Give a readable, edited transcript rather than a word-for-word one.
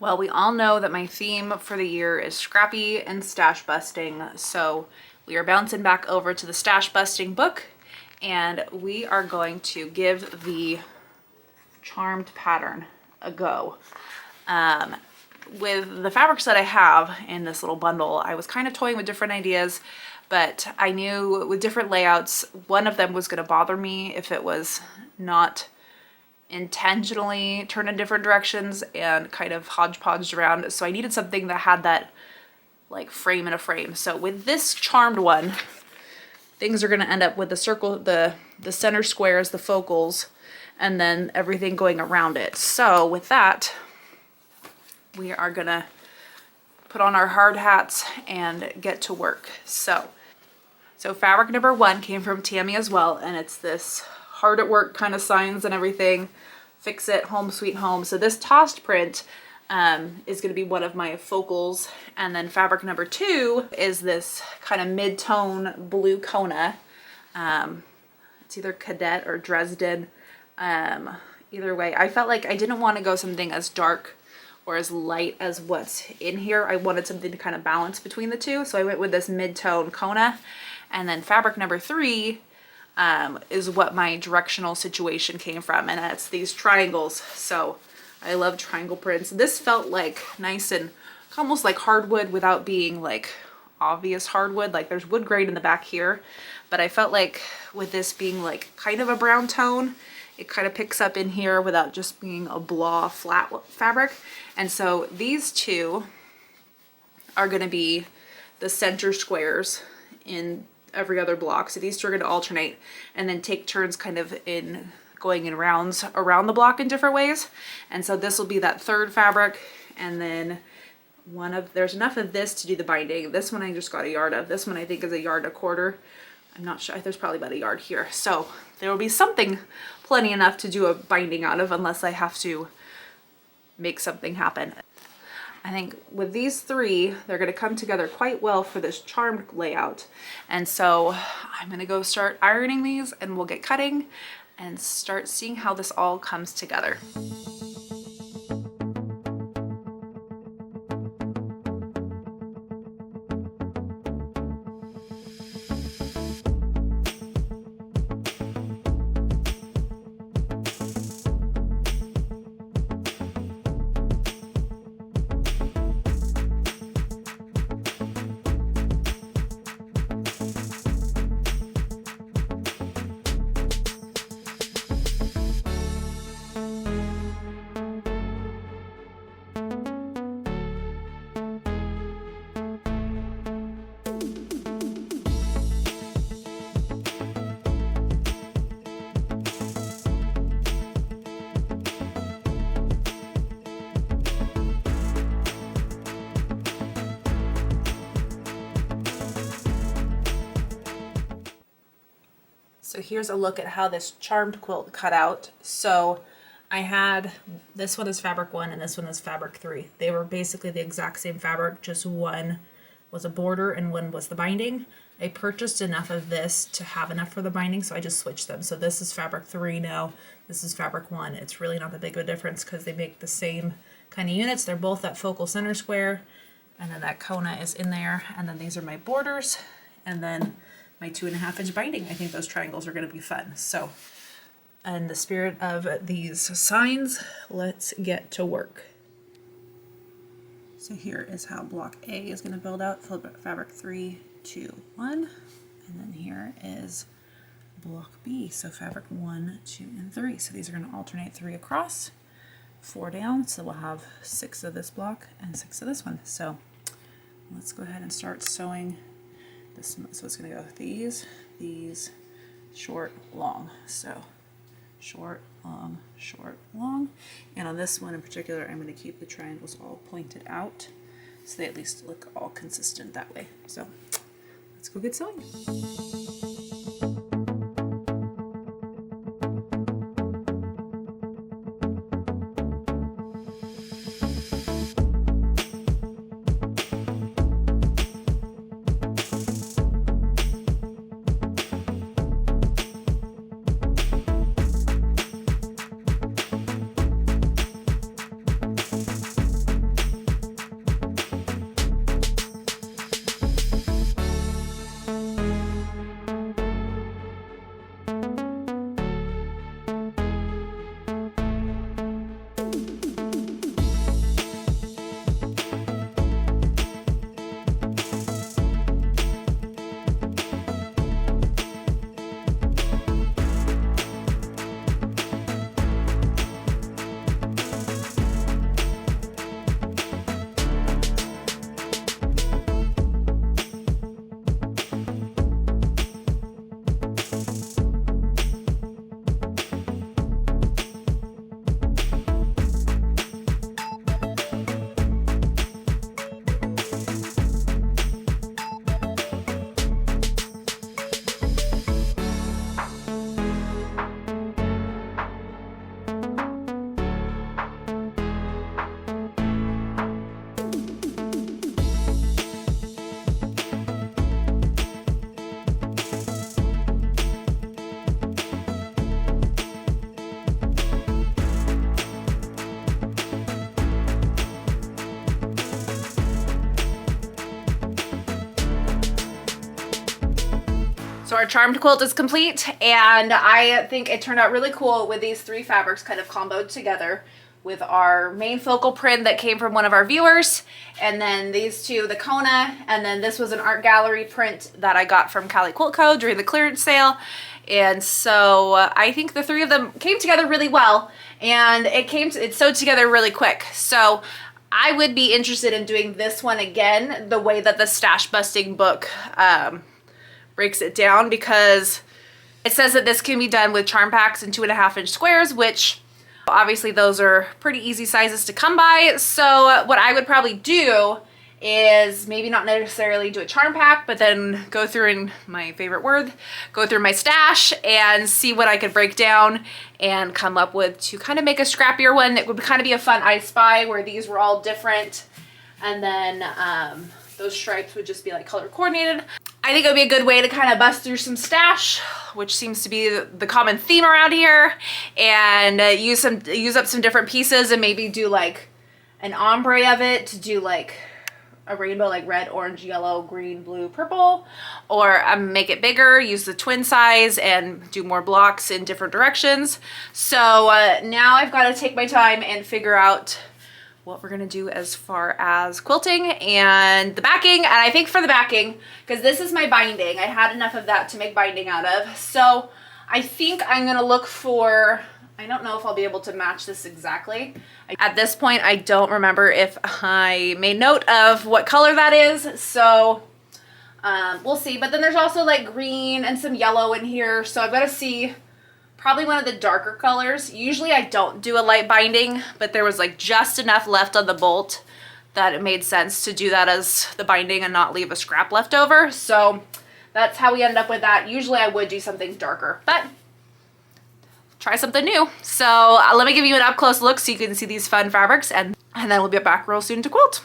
Well, we all know that my theme for the year is scrappy and stash busting, so we are bouncing back over to the stash busting book, and we are going to give the charmed pattern a go. With the fabrics that I have in this little bundle, I was kind of toying with different ideas, but I knew with different layouts, one of them was going to bother me if it was not intentionally turned in different directions and kind of hodgepodged around. So I needed something that had that like frame in a frame. So with this charmed one, things are going to end up with the circle, the center squares, the focals, and then everything going around it. So with that, we are going to put on our hard hats and get to work. So fabric number 1 came from Tammy as well, and it's this hard at work kind of signs and everything, fix it, home sweet home. So this tossed print is going to be one of my focals, and then fabric number 2 is this kind of mid-tone blue Kona. It's either Cadet or Dresden. Either way, I felt like I didn't want to go something as dark or as light as what's in here. I wanted something to kind of balance between the two, so I went with this mid-tone Kona. And then fabric number 3 is what my directional situation came from, and that's these triangles. So I love triangle prints. This felt like nice and almost like hardwood without being like obvious hardwood. Like there's wood grain in the back here, but I felt like with this being like kind of a brown tone, it kind of picks up in here without just being a blah flat fabric. And so these two are going to be the center squares in every other block. So these two are going to alternate and then take turns kind of in going in rounds around the block in different ways. And so this will be that third fabric, and then there's enough of this to do the binding. This one I just got a yard of. This one I think is 1.25 yards. I'm not sure. There's probably about 1 yard here. So there will be something plenty enough to do a binding out of, unless I have to make something happen. I think with these 3, they're going to come together quite well for this charmed layout. And so I'm going to go start ironing these, and we'll get cutting and start seeing how this all comes together. So here's a look at how this charmed quilt cut out. So I had, this one is fabric 1 and this one is fabric 3. They were basically the exact same fabric, just one was a border and one was the binding. I purchased enough of this to have enough for the binding, so I just switched them. So this is fabric 3 now, this is fabric 1. It's really not that big of a difference because they make the same kind of units. They're both that focal center square, and then that Kona is in there, and then these are my borders, and then my 2.5-inch binding. I think those triangles are going to be fun. So in the spirit of these signs, let's get to work. So here is how block A is going to build out. Fabric 3, 2, 1. And then here is block B. So fabric 1, 2, and 3. So these are going to alternate 3 across, 4 down. So we'll have 6 of this block and 6 of this one. So let's go ahead and start sewing this. So it's going to go these, short, long. So short, long, short, long. And on this one in particular, I'm going to keep the triangles all pointed out so they at least look all consistent that way. So let's go get sewing. our charmed quilt is complete, and I think it turned out really cool with these 3 fabrics kind of comboed together with our main focal print that came from one of our viewers, and then these 2, the Kona, and then this was an art gallery print that I got from Cali Quilt Co. during the clearance sale. And so I think the 3 of them came together really well, and it sewed together really quick. So I would be interested in doing this one again the way that the Stash Busting book breaks it down, because it says that this can be done with charm packs in 2.5-inch squares, which obviously those are pretty easy sizes to come by. So what I would probably do is maybe not necessarily do a charm pack, but then go through, in my favorite word, go through my stash and see what I could break down and come up with to kind of make a scrappier one that would kind of be a fun I Spy, where these were all different, and then those stripes would just be like color coordinated. I think it would be a good way to kind of bust through some stash, which seems to be the common theme around here, and use up some different pieces, and maybe do like an ombre of it to do like a rainbow, like red, orange, yellow, green, blue, purple, or make it bigger, use the twin size and do more blocks in different directions. So now I've got to take my time and figure out what we're gonna do as far as quilting and the backing. And I think for the backing, because this is my binding, I had enough of that to make binding out of, so I think I'm gonna look for, I don't know if I'll be able to match this exactly. At this point, I don't remember if I made note of what color that is, so we'll see. But then there's also like green and some yellow in here, so I've got to see probably one of the darker colors. Usually I don't do a light binding, but there was like just enough left on the bolt that it made sense to do that as the binding and not leave a scrap left over. So that's how we end up with that. Usually I would do something darker, but try something new. So let me give you an up close look so you can see these fun fabrics, and then we'll be back real soon to quilt.